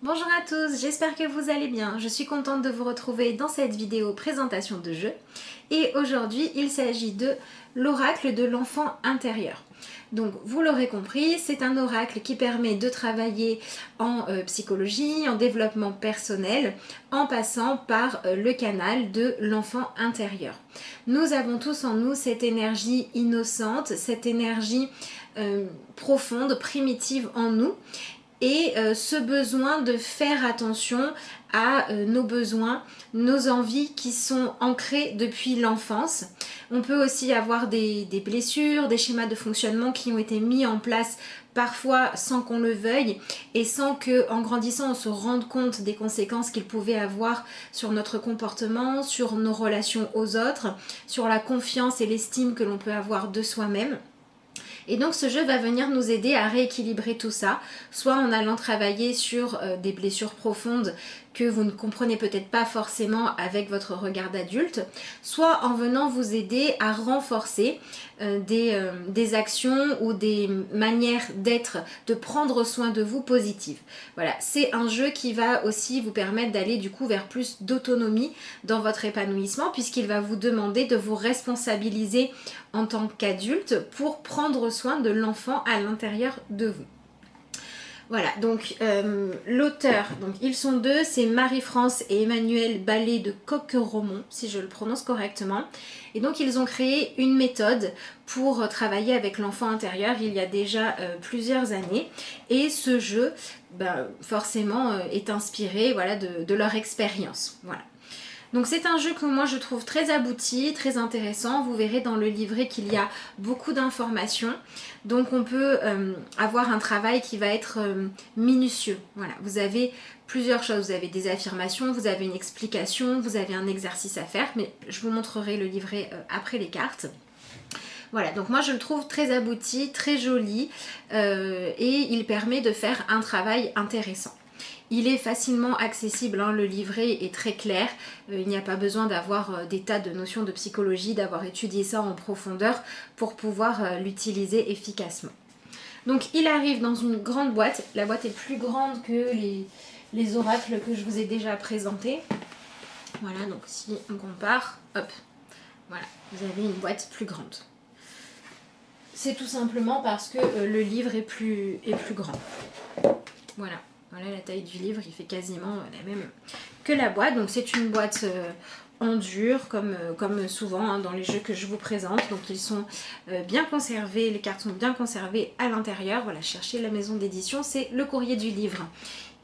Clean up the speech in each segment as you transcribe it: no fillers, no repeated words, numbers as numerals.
Bonjour à tous, j'espère que vous allez bien. Je suis contente de vous retrouver dans cette vidéo présentation de jeu. Et aujourd'hui, il s'agit de l'oracle de l'enfant intérieur. Donc vous l'aurez compris, c'est un oracle qui permet de travailler en psychologie, en développement personnel, en passant par le canal de l'enfant intérieur. Nous avons tous en nous cette énergie innocente, cette énergie profonde, primitive en nous. Et ce besoin de faire attention à nos besoins, nos envies qui sont ancrées depuis l'enfance. On peut aussi avoir des blessures, des schémas de fonctionnement qui ont été mis en place parfois sans qu'on le veuille et sans qu'en grandissant on se rende compte des conséquences qu'il pouvait avoir sur notre comportement, sur nos relations aux autres, sur la confiance et l'estime que l'on peut avoir de soi-même. Et donc ce jeu va venir nous aider à rééquilibrer tout ça, soit en allant travailler sur des blessures profondes que vous ne comprenez peut-être pas forcément avec votre regard d'adulte, soit en venant vous aider à renforcer des actions ou des manières d'être, de prendre soin de vous positives. Voilà, c'est un jeu qui va aussi vous permettre d'aller du coup vers plus d'autonomie dans votre épanouissement puisqu'il va vous demander de vous responsabiliser en tant qu'adulte pour prendre soin de l'enfant à l'intérieur de vous. Voilà, donc l'auteur, donc ils sont deux, c'est Marie-France et Emmanuel Ballet de Coqueromont, si je le prononce correctement. Et donc ils ont créé une méthode pour travailler avec l'enfant intérieur il y a déjà plusieurs années. Et ce jeu, forcément, est inspiré de leur expérience. Voilà. Donc c'est un jeu que moi je trouve très abouti, très intéressant. Vous verrez dans le livret qu'il y a beaucoup d'informations. Donc on peut avoir un travail qui va être minutieux. Voilà, vous avez plusieurs choses. Vous avez des affirmations, vous avez une explication, vous avez un exercice à faire. Mais je vous montrerai le livret après les cartes. Voilà, donc moi je le trouve très abouti, très joli et il permet de faire un travail intéressant. Il est facilement accessible, hein, le livret est très clair, il n'y a pas besoin d'avoir des tas de notions de psychologie, d'avoir étudié ça en profondeur pour pouvoir l'utiliser efficacement. Donc il arrive dans une grande boîte, la boîte est plus grande que les oracles que je vous ai déjà présentés. Voilà, donc si on compare, hop, voilà, vous avez une boîte plus grande. C'est tout simplement parce que le livre est plus grand. Voilà. Voilà la taille du livre, il fait quasiment la même que la boîte. Donc c'est une boîte en dur, comme souvent hein, dans les jeux que je vous présente. Donc ils sont bien conservés, les cartes sont bien conservées à l'intérieur. Voilà, cherchez la maison d'édition, c'est Le Courrier du Livre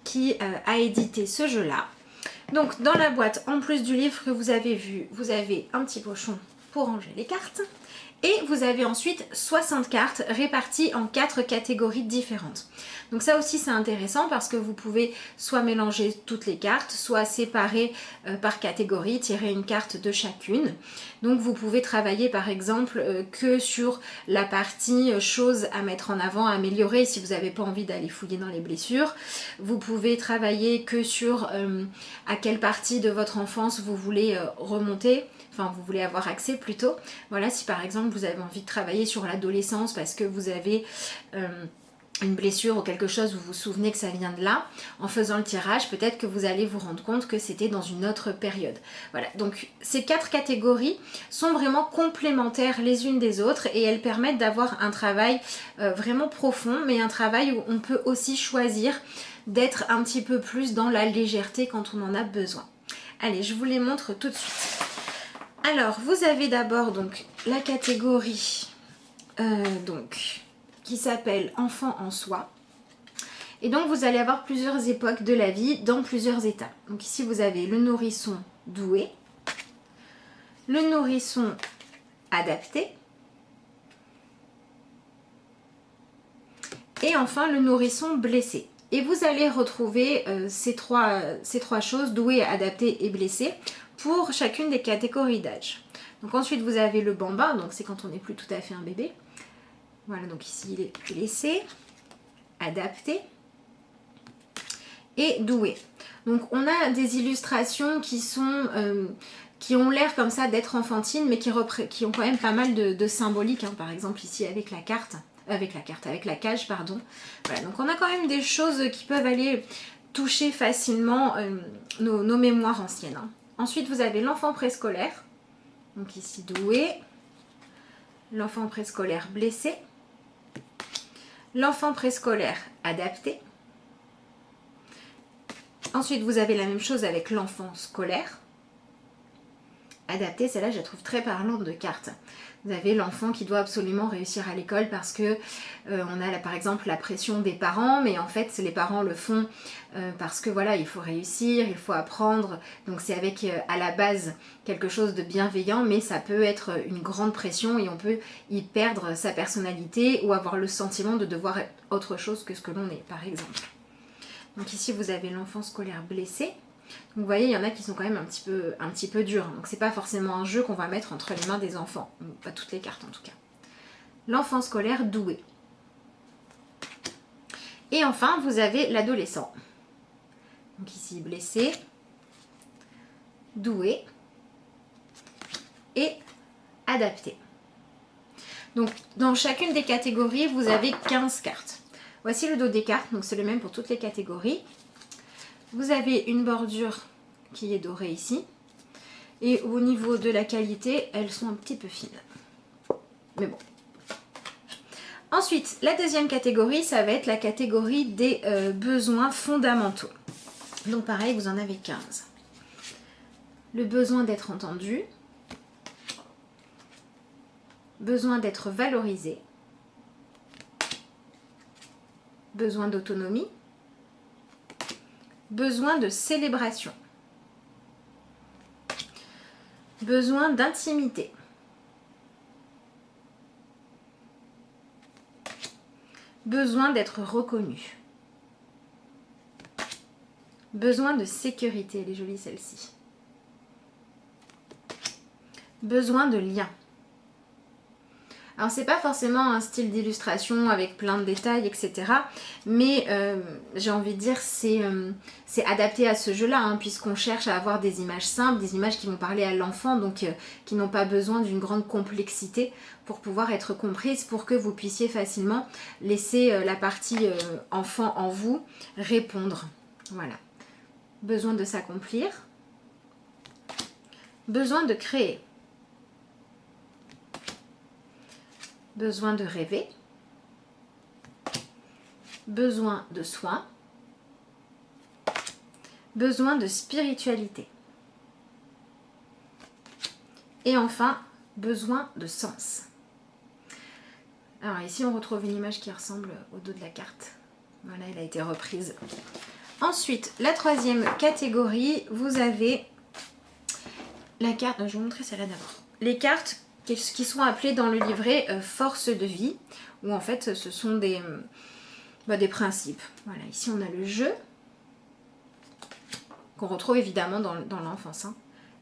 qui a édité ce jeu-là. Donc dans la boîte, en plus du livre que vous avez vu, vous avez un petit pochon pour ranger les cartes. Et vous avez ensuite 60 cartes réparties en 4 catégories différentes. Donc ça aussi c'est intéressant parce que vous pouvez soit mélanger toutes les cartes, soit séparer par catégorie, tirer une carte de chacune. Donc vous pouvez travailler par exemple que sur la partie choses à mettre en avant, à améliorer si vous n'avez pas envie d'aller fouiller dans les blessures. Vous pouvez travailler que sur à quelle partie de votre enfance vous voulez remonter. Enfin, vous voulez avoir accès plutôt. Voilà, si par exemple vous avez envie de travailler sur l'adolescence parce que vous avez une blessure ou quelque chose, vous vous souvenez que ça vient de là, en faisant le tirage, peut-être que vous allez vous rendre compte que c'était dans une autre période. Voilà, donc ces 4 catégories sont vraiment complémentaires les unes des autres et elles permettent d'avoir un travail vraiment profond, mais un travail où on peut aussi choisir d'être un petit peu plus dans la légèreté quand on en a besoin. Allez, je vous les montre tout de suite. Alors, vous avez d'abord donc la catégorie qui s'appelle Enfant en soi. Et donc, vous allez avoir plusieurs époques de la vie dans plusieurs états. Donc ici, vous avez le nourrisson doué, le nourrisson adapté, et enfin le nourrisson blessé. Et vous allez retrouver ces trois choses, doué, adapté et blessé, pour chacune des catégories d'âge. Donc ensuite vous avez le bambin, donc c'est quand on n'est plus tout à fait un bébé. Voilà, donc ici il est blessé, adapté et doué. Donc on a des illustrations qui ont l'air comme ça d'être enfantines, mais qui ont quand même pas mal de symbolique, hein. Par exemple ici avec la cage, pardon. Voilà, donc on a quand même des choses qui peuvent aller toucher facilement nos mémoires anciennes. Hein. Ensuite, vous avez l'enfant préscolaire. Donc ici, doué. L'enfant préscolaire blessé. L'enfant préscolaire adapté. Ensuite, vous avez la même chose avec l'enfant scolaire. Adapté, celle-là, je la trouve très parlante de carte. Vous avez l'enfant qui doit absolument réussir à l'école parce que on a par exemple la pression des parents, mais en fait les parents le font parce que voilà, il faut réussir, il faut apprendre. Donc c'est avec à la base quelque chose de bienveillant, mais ça peut être une grande pression et on peut y perdre sa personnalité ou avoir le sentiment de devoir être autre chose que ce que l'on est, par exemple. Donc ici vous avez l'enfant scolaire blessé. Donc vous voyez, il y en a qui sont quand même un petit peu durs. Donc c'est pas forcément un jeu qu'on va mettre entre les mains des enfants. Pas toutes les cartes en tout cas. L'enfant scolaire doué. Et enfin, vous avez l'adolescent. Donc ici, blessé, doué et adapté. Donc dans chacune des catégories, vous avez 15 cartes. Voici le dos des cartes, donc c'est le même pour toutes les catégories. Vous avez une bordure qui est dorée ici. Et au niveau de la qualité, elles sont un petit peu fines. Mais bon. Ensuite, la deuxième catégorie, ça va être la catégorie des besoins fondamentaux. Donc pareil, vous en avez 15. Le besoin d'être entendu. Besoin d'être valorisé. Besoin d'autonomie. Besoin de célébration. Besoin d'intimité. Besoin d'être reconnu. Besoin de sécurité, elle est jolie celle-ci. Besoin de lien. Alors c'est pas forcément un style d'illustration avec plein de détails, etc. Mais j'ai envie de dire c'est adapté à ce jeu-là, hein, puisqu'on cherche à avoir des images simples, des images qui vont parler à l'enfant, donc qui n'ont pas besoin d'une grande complexité pour pouvoir être comprises, pour que vous puissiez facilement laisser la partie enfant en vous répondre. Voilà. Besoin de s'accomplir. Besoin de créer. Besoin de rêver, besoin de soins, besoin de spiritualité. Et enfin, besoin de sens. Alors ici, on retrouve une image qui ressemble au dos de la carte. Voilà, elle a été reprise. Ensuite, la troisième catégorie, vous avez la carte... Je vais vous montrer celle-là d'abord. Les cartes qui sont appelées dans le livret force de vie, où en fait ce sont des principes. Voilà, ici on a le jeu, qu'on retrouve évidemment dans l'enfance. Hein.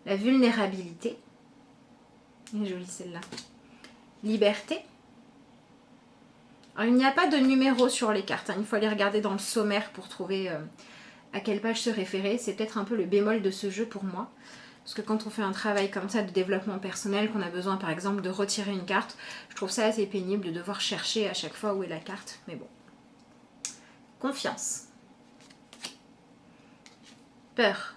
La vulnérabilité, elle est jolie celle-là. Liberté. Alors il n'y a pas de numéro sur les cartes, hein. Il faut aller regarder dans le sommaire pour trouver à quelle page se référer. C'est peut-être un peu le bémol de ce jeu pour moi. Parce que quand on fait un travail comme ça de développement personnel, qu'on a besoin par exemple de retirer une carte, je trouve ça assez pénible de devoir chercher à chaque fois où est la carte. Mais bon. Confiance. Peur.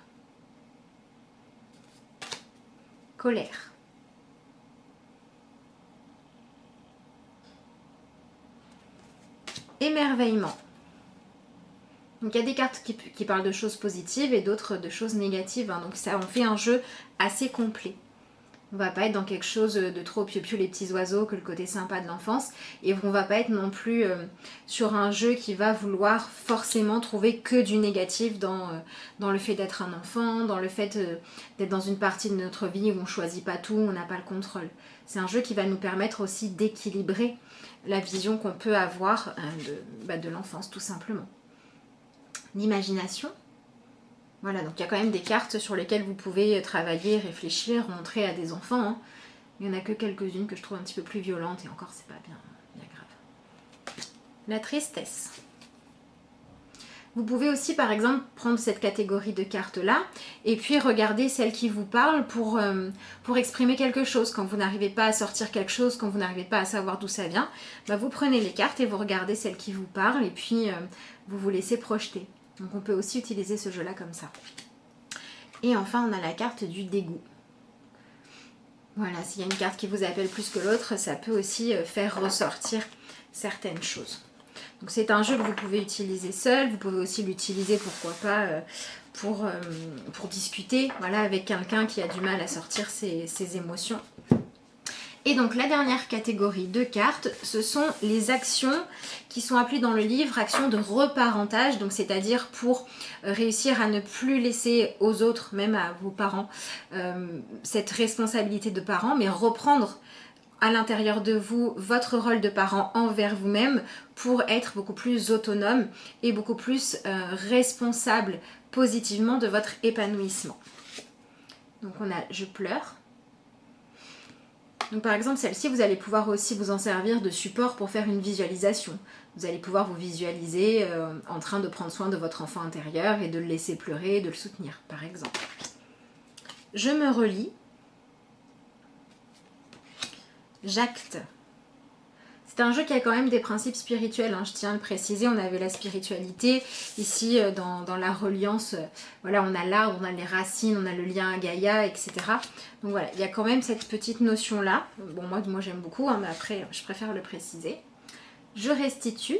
Colère. Émerveillement. Donc il y a des cartes qui parlent de choses positives et d'autres de choses négatives. Hein. Donc ça, on fait un jeu assez complet. On va pas être dans quelque chose de trop piou-piou les petits oiseaux, que le côté sympa de l'enfance. Et on va pas être non plus sur un jeu qui va vouloir forcément trouver que du négatif dans le fait d'être un enfant, dans le fait d'être dans une partie de notre vie où on choisit pas tout, on n'a pas le contrôle. C'est un jeu qui va nous permettre aussi d'équilibrer la vision qu'on peut avoir de l'enfance tout simplement. L'imagination. Voilà, donc il y a quand même des cartes sur lesquelles vous pouvez travailler, réfléchir, montrer à des enfants. Hein. Il n'y en a que quelques-unes que je trouve un petit peu plus violentes et encore c'est pas bien grave. La tristesse. Vous pouvez aussi par exemple prendre cette catégorie de cartes là et puis regarder celles qui vous parlent pour exprimer quelque chose. Quand vous n'arrivez pas à sortir quelque chose, quand vous n'arrivez pas à savoir d'où ça vient, vous prenez les cartes et vous regardez celles qui vous parlent et puis vous vous laissez projeter. Donc on peut aussi utiliser ce jeu-là comme ça. Et enfin, on a la carte du dégoût. Voilà, s'il y a une carte qui vous appelle plus que l'autre, ça peut aussi faire ressortir certaines choses. Donc c'est un jeu que vous pouvez utiliser seul, vous pouvez aussi l'utiliser, pourquoi pas, pour discuter, voilà, avec quelqu'un qui a du mal à sortir ses émotions. Et donc la dernière catégorie de cartes, ce sont les actions qui sont appelées dans le livre actions de reparentage, donc c'est-à-dire pour réussir à ne plus laisser aux autres, même à vos parents, cette responsabilité de parent, mais reprendre à l'intérieur de vous votre rôle de parent envers vous-même pour être beaucoup plus autonome et beaucoup plus responsable positivement de votre épanouissement. Donc on a je pleure. Donc par exemple celle-ci vous allez pouvoir aussi vous en servir de support pour faire une visualisation. Vous allez pouvoir vous visualiser en train de prendre soin de votre enfant intérieur et de le laisser pleurer, de le soutenir par exemple. Je me relis. J'acte. C'est un jeu qui a quand même des principes spirituels, hein, je tiens à le préciser. On avait la spiritualité, ici dans la reliance, voilà, on a l'arbre, on a les racines, on a le lien à Gaïa, etc. Donc voilà, il y a quand même cette petite notion-là. Bon, moi j'aime beaucoup, hein, mais après je préfère le préciser. Je restitue.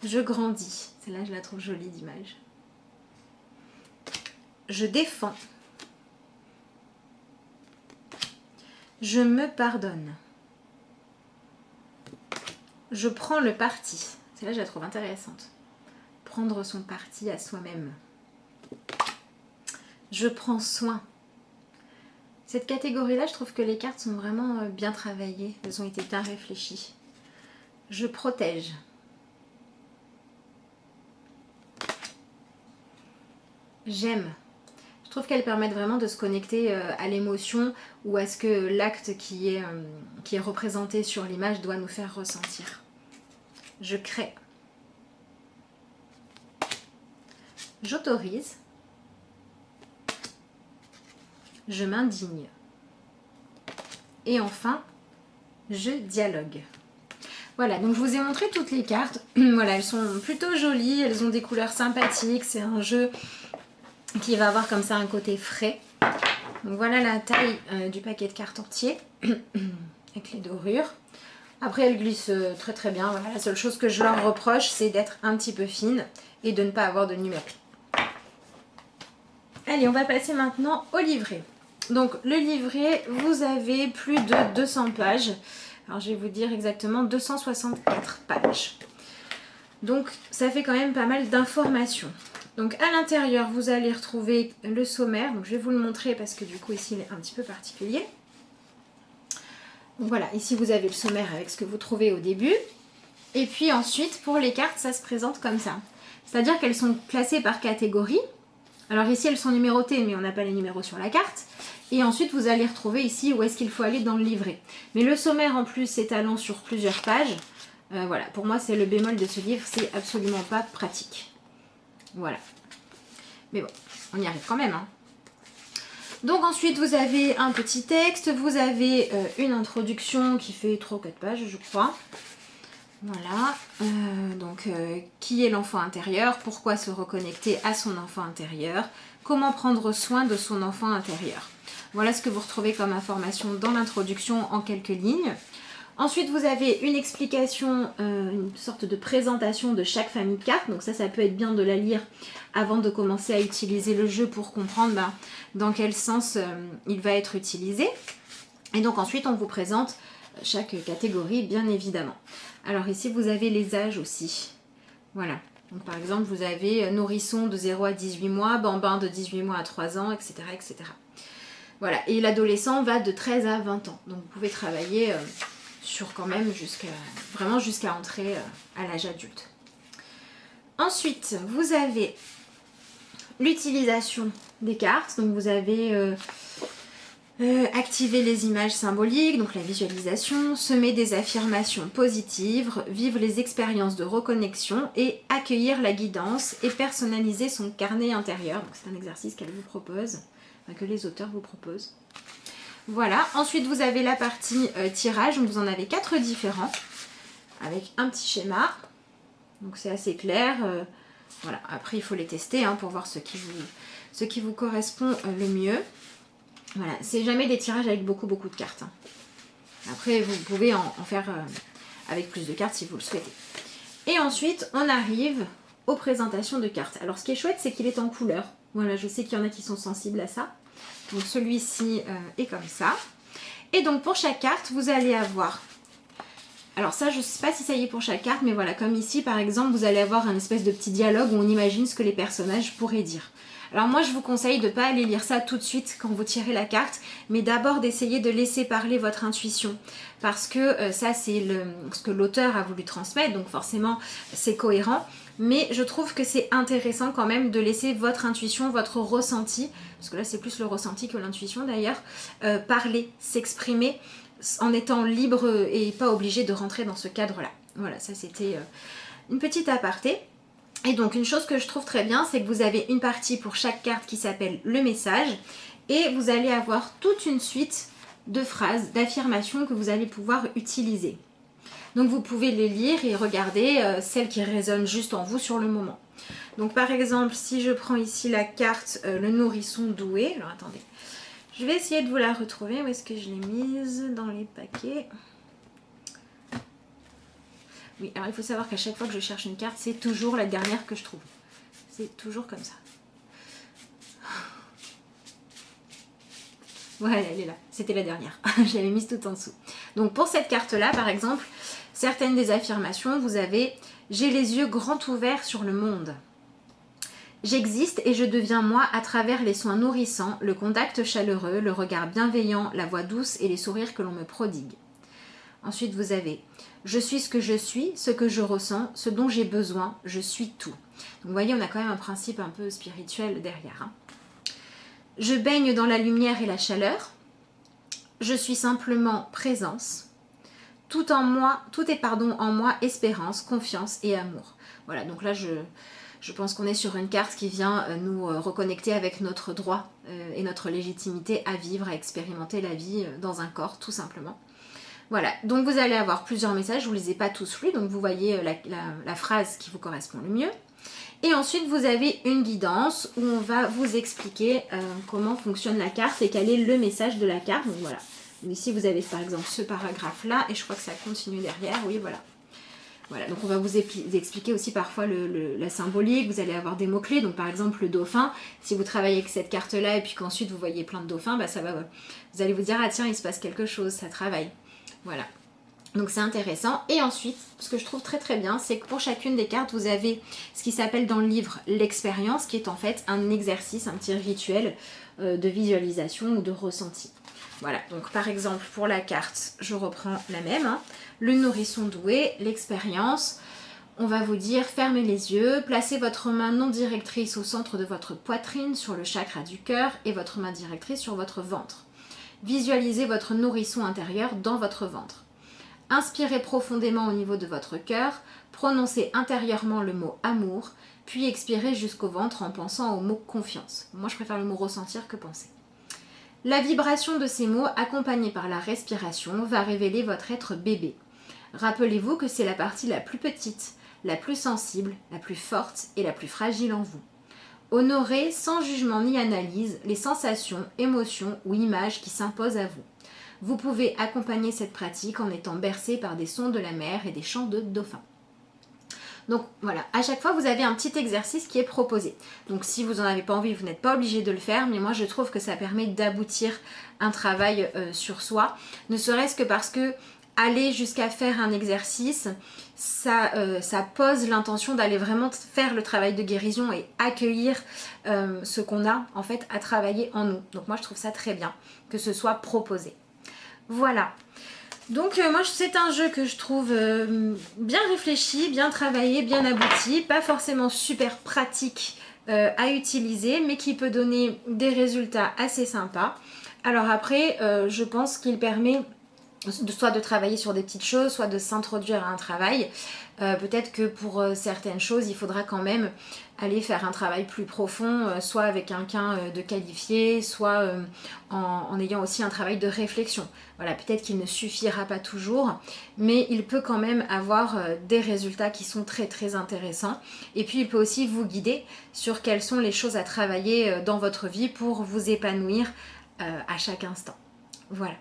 Je grandis. Celle-là, je la trouve jolie d'image. Je défends. Je me pardonne. Je prends le parti. Celle-là, je la trouve intéressante. Prendre son parti à soi-même. Je prends soin. Cette catégorie-là, je trouve que les cartes sont vraiment bien travaillées. Elles ont été bien réfléchies. Je protège. J'aime. Je trouve qu'elles permettent vraiment de se connecter à l'émotion ou à ce que l'acte qui est représenté sur l'image doit nous faire ressentir. Je crée. J'autorise. Je m'indigne. Et enfin, je dialogue. Voilà, donc je vous ai montré toutes les cartes. Voilà, elles sont plutôt jolies, elles ont des couleurs sympathiques. C'est un jeu qui va avoir comme ça un côté frais. Donc voilà la taille du paquet de cartes entier avec les dorures. Après elles glissent très très bien. Voilà, la seule chose que je leur reproche c'est d'être un petit peu fine et de ne pas avoir de numéro. Allez, on va passer maintenant au livret. Donc le livret, vous avez plus de 200 pages. Alors je vais vous dire exactement 264 pages. Donc ça fait quand même pas mal d'informations. Donc à l'intérieur, vous allez retrouver le sommaire. Donc je vais vous le montrer parce que du coup ici il est un petit peu particulier. Donc voilà, ici vous avez le sommaire avec ce que vous trouvez au début. Et puis ensuite, pour les cartes, ça se présente comme ça. C'est-à-dire qu'elles sont classées par catégorie. Alors ici elles sont numérotées mais on n'a pas les numéros sur la carte. Et ensuite vous allez retrouver ici où est-ce qu'il faut aller dans le livret. Mais le sommaire en plus s'étalant sur plusieurs pages. Voilà, pour moi c'est le bémol de ce livre, c'est absolument pas pratique. Voilà. Mais bon, on y arrive quand même. Hein. Donc ensuite vous avez un petit texte, vous avez une introduction qui fait 3 ou 4 pages je crois. Voilà, qui est l'enfant intérieur, pourquoi se reconnecter à son enfant intérieur, comment prendre soin de son enfant intérieur. Voilà ce que vous retrouvez comme information dans l'introduction en quelques lignes. Ensuite, vous avez une explication, une sorte de présentation de chaque famille de cartes. Donc ça peut être bien de la lire avant de commencer à utiliser le jeu pour comprendre dans quel sens il va être utilisé. Et donc ensuite, on vous présente chaque catégorie, bien évidemment. Alors ici, vous avez les âges aussi. Voilà. Donc par exemple, vous avez nourrisson de 0 à 18 mois, bambin de 18 mois à 3 ans, etc. etc. Voilà. Et l'adolescent va de 13 à 20 ans. Donc vous pouvez travailler sur quand même vraiment jusqu'à entrer à l'âge adulte. Ensuite, vous avez l'utilisation des cartes. Donc vous avez activer les images symboliques, donc la visualisation, semer des affirmations positives, vivre les expériences de reconnexion et accueillir la guidance et personnaliser son carnet intérieur. Donc c'est un exercice qu'elle vous propose, que les auteurs vous proposent. Voilà, ensuite vous avez la partie tirage, donc vous en avez 4 différents, avec un petit schéma. Donc c'est assez clair. Voilà, après il faut les tester hein, pour voir ce qui vous correspond le mieux. Voilà, c'est jamais des tirages avec beaucoup de cartes. Hein. Après vous pouvez en faire avec plus de cartes si vous le souhaitez. Et ensuite on arrive aux présentations de cartes. Alors ce qui est chouette c'est qu'il est en couleur. Voilà, je sais qu'il y en a qui sont sensibles à ça. Donc celui-ci est comme ça. Et donc pour chaque carte vous allez avoir... Alors ça, je ne sais pas si ça y est pour chaque carte, mais voilà, comme ici par exemple, vous allez avoir un espèce de petit dialogue où on imagine ce que les personnages pourraient dire. Alors moi, je vous conseille de ne pas aller lire ça tout de suite quand vous tirez la carte, mais d'abord d'essayer de laisser parler votre intuition. Parce que ça, c'est ce que l'auteur a voulu transmettre, donc forcément, c'est cohérent. Mais je trouve que c'est intéressant quand même de laisser votre intuition, votre ressenti, parce que là, c'est plus le ressenti que l'intuition d'ailleurs, parler, s'exprimer, en étant libre et pas obligé de rentrer dans ce cadre-là. Voilà, ça c'était une petite aparté. Et donc une chose que je trouve très bien, c'est que vous avez une partie pour chaque carte qui s'appelle le message et vous allez avoir toute une suite de phrases, d'affirmations que vous allez pouvoir utiliser. Donc vous pouvez les lire et regarder celles qui résonnent juste en vous sur le moment. Donc par exemple, si je prends ici la carte le nourrisson doué, alors attendez, je vais essayer de vous la retrouver. Où est-ce que je l'ai mise? Dans les paquets. Oui, alors il faut savoir qu'à chaque fois que je cherche une carte, c'est toujours la dernière que je trouve. C'est toujours comme ça. Voilà, elle est là. C'était la dernière. Je l'avais mise tout en dessous. Donc pour cette carte-là, par exemple, certaines des affirmations, vous avez « J'ai les yeux grands ouverts sur le monde ». J'existe et je deviens moi à travers les soins nourrissants, le contact chaleureux, le regard bienveillant, la voix douce et les sourires que l'on me prodigue. Ensuite, vous avez « Je suis ce que je suis, ce que je ressens, ce dont j'ai besoin, je suis tout ». Donc vous voyez, on a quand même un principe un peu spirituel derrière. Hein. Je baigne dans la lumière et la chaleur. Je suis simplement présence. Tout est en moi espérance, confiance et amour. Voilà, donc là je pense qu'on est sur une carte qui vient nous reconnecter avec notre droit et notre légitimité à vivre, à expérimenter la vie dans un corps, tout simplement. Voilà, donc vous allez avoir plusieurs messages, je ne vous les ai pas tous lus, donc vous voyez la phrase qui vous correspond le mieux. Et ensuite, vous avez une guidance où on va vous expliquer comment fonctionne la carte et quel est le message de la carte. Donc voilà, ici vous avez par exemple ce paragraphe-là et je crois que ça continue derrière, oui voilà. Voilà, donc on va vous expliquer aussi parfois la symbolique, vous allez avoir des mots-clés, donc par exemple le dauphin, si vous travaillez avec cette carte-là et puis qu'ensuite vous voyez plein de dauphins, bah vous allez vous dire, ah tiens, il se passe quelque chose, ça travaille. Voilà, donc c'est intéressant. Et ensuite, ce que je trouve très très bien, c'est que pour chacune des cartes, vous avez ce qui s'appelle dans le livre l'expérience, qui est en fait un exercice, un petit rituel de visualisation ou de ressenti. Voilà, donc par exemple pour la carte, je reprends la même, hein. Le nourrisson doué, l'expérience, on va vous dire fermez les yeux, placez votre main non directrice au centre de votre poitrine sur le chakra du cœur et votre main directrice sur votre ventre. Visualisez votre nourrisson intérieur dans votre ventre. Inspirez profondément au niveau de votre cœur, prononcez intérieurement le mot amour, puis expirez jusqu'au ventre en pensant au mot confiance. Moi je préfère le mot ressentir que penser. La vibration de ces mots, accompagnée par la respiration, va révéler votre être bébé. Rappelez-vous que c'est la partie la plus petite, la plus sensible, la plus forte et la plus fragile en vous. Honorez sans jugement ni analyse les sensations, émotions ou images qui s'imposent à vous. Vous pouvez accompagner cette pratique en étant bercé par des sons de la mer et des chants de dauphins. Donc voilà, à chaque fois vous avez un petit exercice qui est proposé. Donc si vous n'en avez pas envie, vous n'êtes pas obligé de le faire, mais moi je trouve que ça permet d'aboutir un travail sur soi, ne serait-ce que parce que aller jusqu'à faire un exercice, ça pose l'intention d'aller vraiment faire le travail de guérison et accueillir ce qu'on a en fait à travailler en nous. Donc moi je trouve ça très bien que ce soit proposé. Voilà. Donc moi c'est un jeu que je trouve bien réfléchi, bien travaillé, bien abouti, pas forcément super pratique à utiliser, mais qui peut donner des résultats assez sympas. Alors après, je pense qu'il permet soit de travailler sur des petites choses, soit de s'introduire à un travail. Peut-être que pour certaines choses, il faudra quand même aller faire un travail plus profond, soit avec quelqu'un de qualifié, soit en ayant aussi un travail de réflexion. Voilà, peut-être qu'il ne suffira pas toujours, mais il peut quand même avoir des résultats qui sont très très intéressants. Et puis il peut aussi vous guider sur quelles sont les choses à travailler dans votre vie pour vous épanouir à chaque instant. Voilà.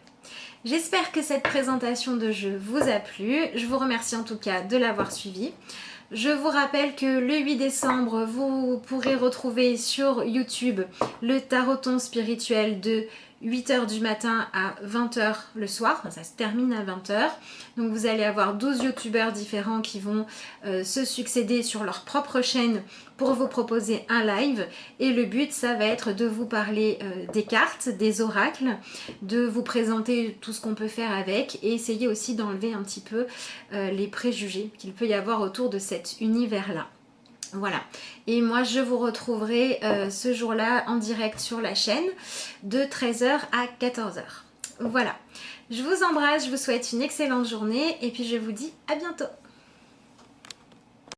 J'espère que cette présentation de jeu vous a plu. Je vous remercie en tout cas de l'avoir suivi. Je vous rappelle que le 8 décembre, vous pourrez retrouver sur YouTube le taroton spirituel de 8h du matin à 20h le soir. Ça se termine à 20h. Donc vous allez avoir 12 youtubeurs différents qui vont se succéder sur leur propre chaîne pour vous proposer un live. Et le but, ça va être de vous parler des cartes, des oracles, de vous présenter tout ce qu'on peut faire avec et essayer aussi d'enlever un petit peu les préjugés qu'il peut y avoir autour de cet univers-là. Voilà, et moi je vous retrouverai ce jour-là en direct sur la chaîne de 13h à 14h. Voilà, je vous embrasse, je vous souhaite une excellente journée et puis je vous dis à bientôt.